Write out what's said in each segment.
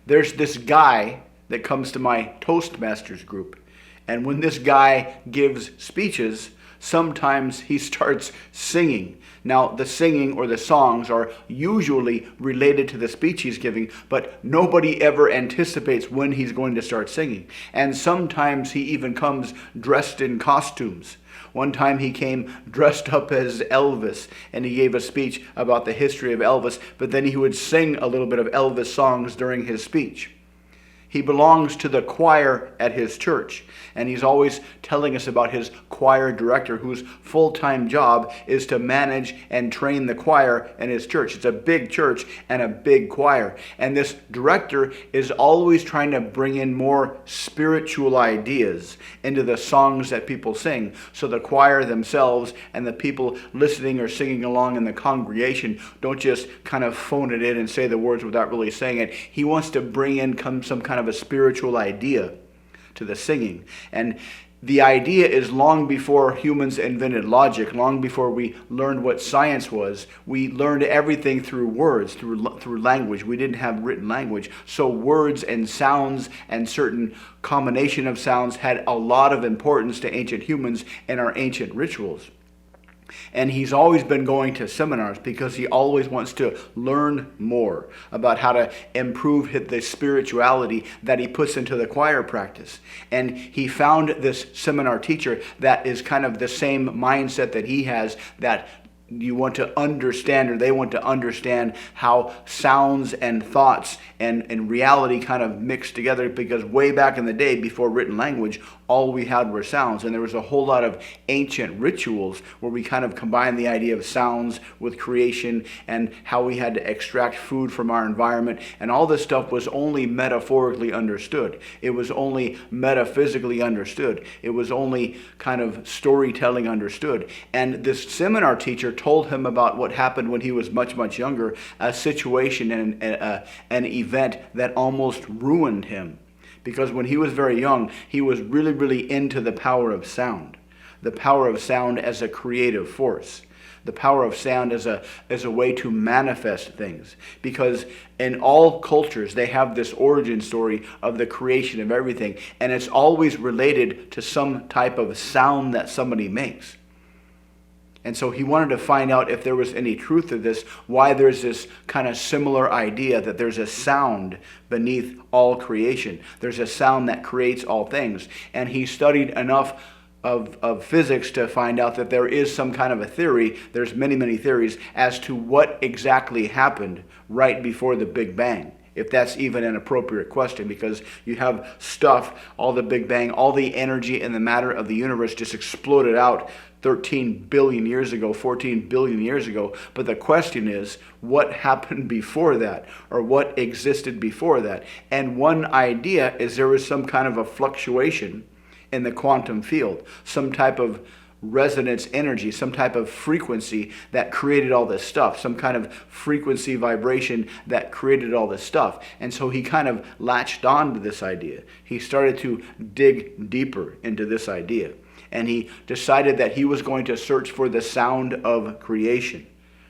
There's this guy that comes to my Toastmasters group, and when this guy gives speeches, sometimes he starts singing. Now, the singing or the songs are usually related to the speech he's giving, but nobody ever anticipates when he's going to start singing. And sometimes he even comes dressed in costumes. One time he came dressed up as Elvis, and he gave a speech about the history of Elvis, but then he would sing a little bit of Elvis songs during his speech. He belongs to the choir at his church, and he's always telling us about his choir director, whose full-time job is to manage and train the choir in his church. It's a big church and a big choir, and this director is always trying to bring in more spiritual ideas into the songs that people sing, so the choir themselves and the people listening or singing along in the congregation don't just kind of phone it in and say the words without really saying it. He wants to bring in some kind of a spiritual idea to the singing. And the idea is long before humans invented logic, long before we learned what science was. We learned everything through words, through language. We didn't have written language. So words and sounds and certain combination of sounds had a lot of importance to ancient humans and our ancient rituals. And he's always been going to seminars because he always wants to learn more about how to improve the spirituality that he puts into the choir practice. And he found this seminar teacher that is kind of the same mindset that he has, that you want to understand, or they want to understand how sounds and thoughts and reality kind of mix together, because way back in the day, before written language, all we had were sounds, and there was a whole lot of ancient rituals where we kind of combined the idea of sounds with creation and how we had to extract food from our environment, and all this stuff was only metaphorically understood. It was only metaphysically understood. It was only kind of storytelling understood. And this seminar teacher told him about what happened when he was much, much younger, a situation and an event that almost ruined him. Because when he was very young, he was really, really into the power of sound. The power of sound as a creative force. The power of sound as a way to manifest things. Because in all cultures, they have this origin story of the creation of everything. And it's always related to some type of sound that somebody makes. And so he wanted to find out if there was any truth to this, why there's this kind of similar idea that there's a sound beneath all creation. There's a sound that creates all things. And he studied enough of physics to find out that there is some kind of a theory, there's many, many theories, as to what exactly happened right before the Big Bang. If that's even an appropriate question, because you have stuff, all the Big Bang, all the energy and the matter of the universe just exploded out 13 billion years ago, 14 billion years ago. But the question is, what happened before that? Or what existed before that? And one idea is there was some kind of a fluctuation in the quantum field, some type of resonance energy, some type of frequency that created all this stuff, some kind of frequency vibration that created all this stuff. And so he kind of latched on to this idea. He started to dig deeper into this idea. And he decided that he was going to search for the sound of creation,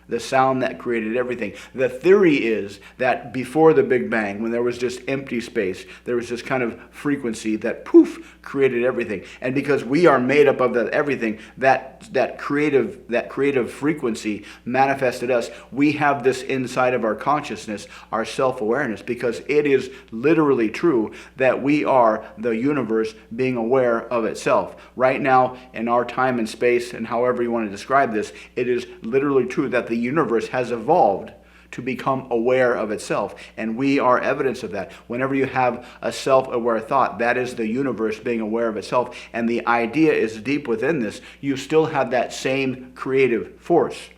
the sound that created everything. The theory is that before the Big Bang, when there was just empty space, there was this kind of frequency that poof created everything. And because we are made up of that everything, that creative frequency manifested us. We have this inside of our consciousness, our self-awareness, because it is literally true that we are the universe being aware of itself. Right now, in our time and space, and however you want to describe this, it is literally true that the universe has evolved to become aware of itself. And we are evidence of that. Whenever you have a self-aware thought, that is the universe being aware of itself. And the idea is deep within this. You still have that same creative force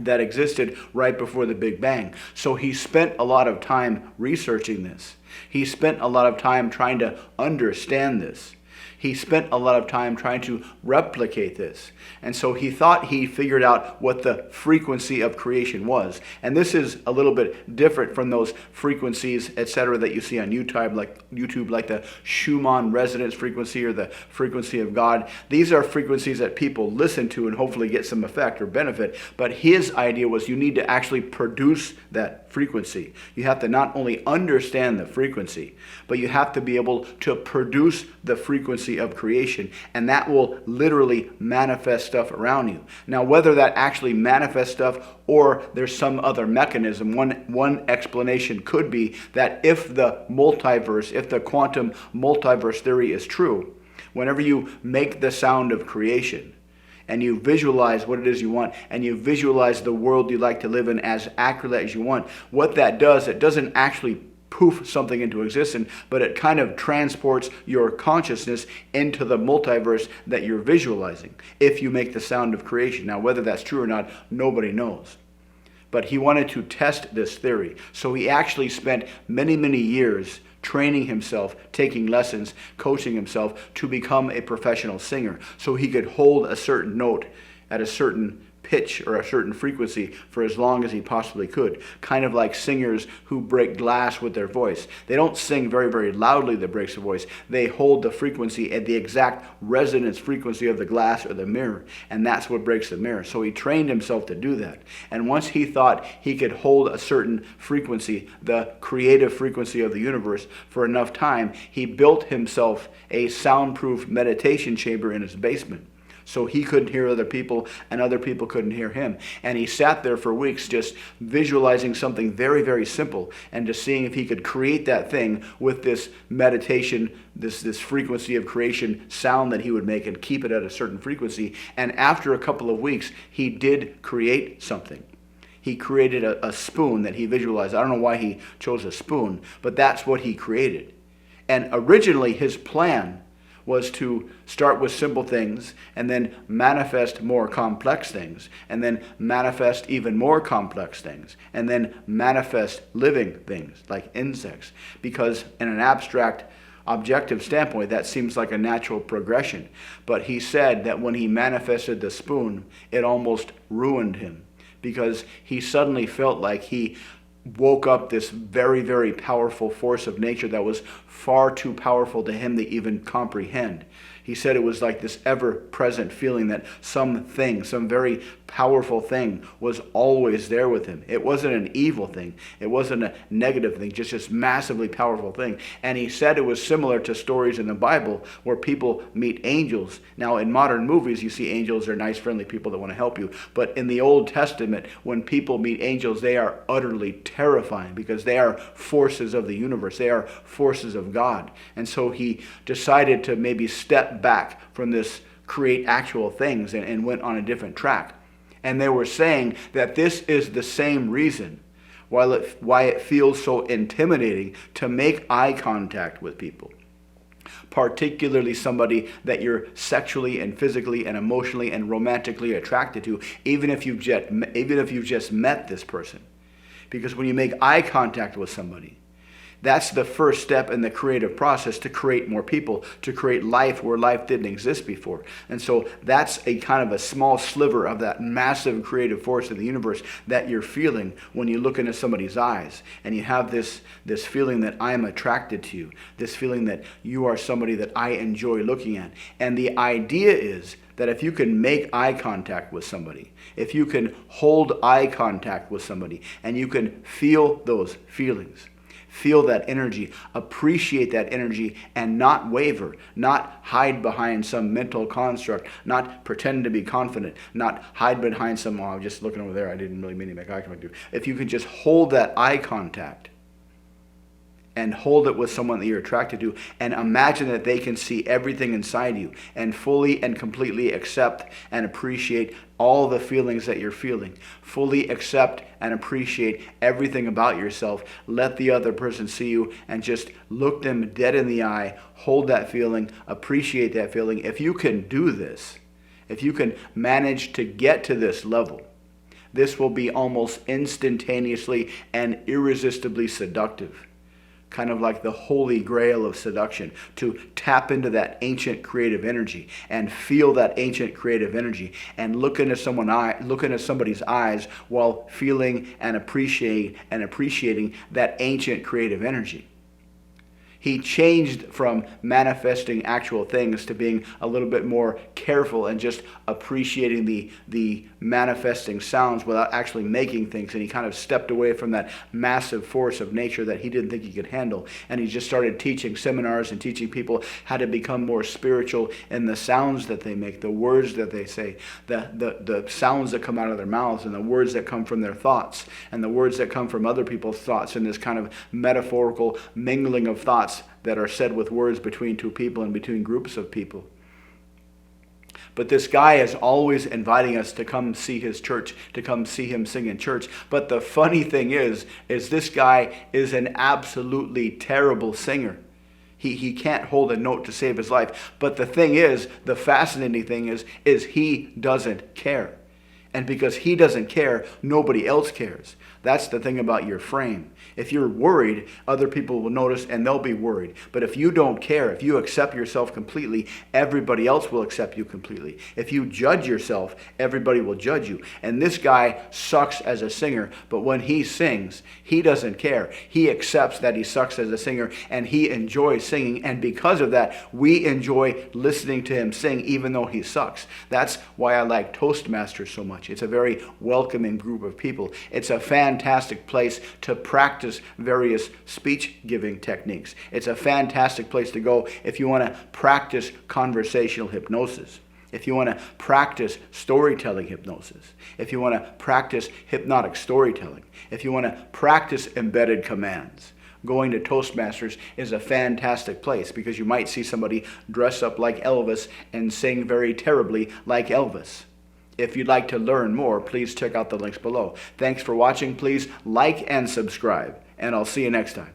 that existed right before the Big Bang. So he spent a lot of time researching this. He spent a lot of time trying to understand this. He spent a lot of time trying to replicate this. And so he thought he figured out what the frequency of creation was. And this is a little bit different from those frequencies, etc., that you see on YouTube, like the Schumann resonance frequency or the frequency of God. These are frequencies that people listen to and hopefully get some effect or benefit. But his idea was you need to actually produce that frequency. You have to not only understand the frequency, but you have to be able to produce the frequency of creation, and that will literally manifest stuff around you. Now, whether that actually manifests stuff or there's some other mechanism, one explanation could be that if the quantum multiverse theory is true, whenever you make the sound of creation and you visualize what it is you want, and you visualize the world you like to live in as accurate as you want, what that does, it doesn't actually poof something into existence, but it kind of transports your consciousness into the multiverse that you're visualizing if you make the sound of creation. Now, whether that's true or not, nobody knows. But he wanted to test this theory. So he actually spent many, many years training himself, taking lessons, coaching himself to become a professional singer so he could hold a certain note at a certain pitch or a certain frequency for as long as he possibly could. Kind of like singers who break glass with their voice. They don't sing very, very loudly that breaks the voice. They hold the frequency at the exact resonance frequency of the glass or the mirror, and that's what breaks the mirror. So he trained himself to do that. And once he thought he could hold a certain frequency, the creative frequency of the universe, for enough time, he built himself a soundproof meditation chamber in his basement. So he couldn't hear other people and other people couldn't hear him. And he sat there for weeks just visualizing something very, very simple and just seeing if he could create that thing with this meditation, this frequency of creation sound that he would make and keep it at a certain frequency. And after a couple of weeks, he did create something. He created a spoon that he visualized. I don't know why he chose a spoon, but that's what he created. And originally his plan was to start with simple things and then manifest more complex things and then manifest even more complex things and then manifest living things like insects, because in an abstract objective standpoint that seems like a natural progression. But he said that when he manifested the spoon, it almost ruined him because he suddenly felt like he woke up this very, very powerful force of nature that was far too powerful to him to even comprehend. He said it was like this ever-present feeling that some very powerful thing was always there with him. It wasn't an evil thing. It wasn't a negative thing, just this massively powerful thing. And he said it was similar to stories in the Bible where people meet angels. Now, in modern movies, you see angels are nice, friendly people that want to help you. But in the Old Testament, when people meet angels, they are utterly terrifying because they are forces of the universe. They are forces of God. And so he decided to maybe step back from this create actual things and went on a different track. And they were saying that this is the same reason why it feels so intimidating to make eye contact with people, particularly somebody that you're sexually and physically and emotionally and romantically attracted to, even if you've just met this person. Because when you make eye contact with somebody, that's the first step in the creative process to create more people, to create life where life didn't exist before. And so that's a kind of a small sliver of that massive creative force in the universe that you're feeling when you look into somebody's eyes and you have this feeling that I am attracted to you, this feeling that you are somebody that I enjoy looking at. And the idea is that if you can make eye contact with somebody, if you can hold eye contact with somebody and you can feel those feelings, feel that energy, appreciate that energy, and not waver, not hide behind some mental construct, not pretend to be confident, not hide behind some, oh, I'm just looking over there, I didn't really mean to make eye contact. If you can just hold that eye contact and hold it with someone that you're attracted to and imagine that they can see everything inside you and fully and completely accept and appreciate all the feelings that you're feeling. Fully accept and appreciate everything about yourself. Let the other person see you and just look them dead in the eye. Hold that feeling. Appreciate that feeling. If you can do this, if you can manage to get to this level, this will be almost instantaneously and irresistibly seductive. kind of like the holy grail of seduction, to tap into that ancient creative energy and feel that ancient creative energy and look into somebody's eyes while feeling and appreciating that ancient creative energy. He changed from manifesting actual things to being a little bit more careful and just appreciating the manifesting sounds without actually making things. And he kind of stepped away from that massive force of nature that he didn't think he could handle. And he just started teaching seminars and teaching people how to become more spiritual in the sounds that they make, the words that they say, the sounds that come out of their mouths, and the words that come from their thoughts, and the words that come from other people's thoughts, in this kind of metaphorical mingling of thoughts that are said with words between two people and between groups of people. But this guy is always inviting us to come see his church, to come see him sing in church. But the funny thing is this guy is an absolutely terrible singer. He can't hold a note to save his life. But the thing is, the fascinating thing is he doesn't care. And because he doesn't care, nobody else cares. That's the thing about your frame. If you're worried, other people will notice and they'll be worried. But if you don't care, if you accept yourself completely, everybody else will accept you completely. If you judge yourself, everybody will judge you. And this guy sucks as a singer, but when he sings, he doesn't care. He accepts that he sucks as a singer and he enjoys singing. And because of that, we enjoy listening to him sing even though he sucks. That's why I like Toastmasters so much. It's a very welcoming group of people. It's a fantastic place to practice various speech-giving techniques. It's a fantastic place to go if you want to practice conversational hypnosis, if you want to practice storytelling hypnosis, if you want to practice hypnotic storytelling, if you want to practice embedded commands. Going to Toastmasters is a fantastic place because you might see somebody dress up like Elvis and sing very terribly like Elvis. If you'd like to learn more, please check out the links below. Thanks for watching. Please like and subscribe, and I'll see you next time.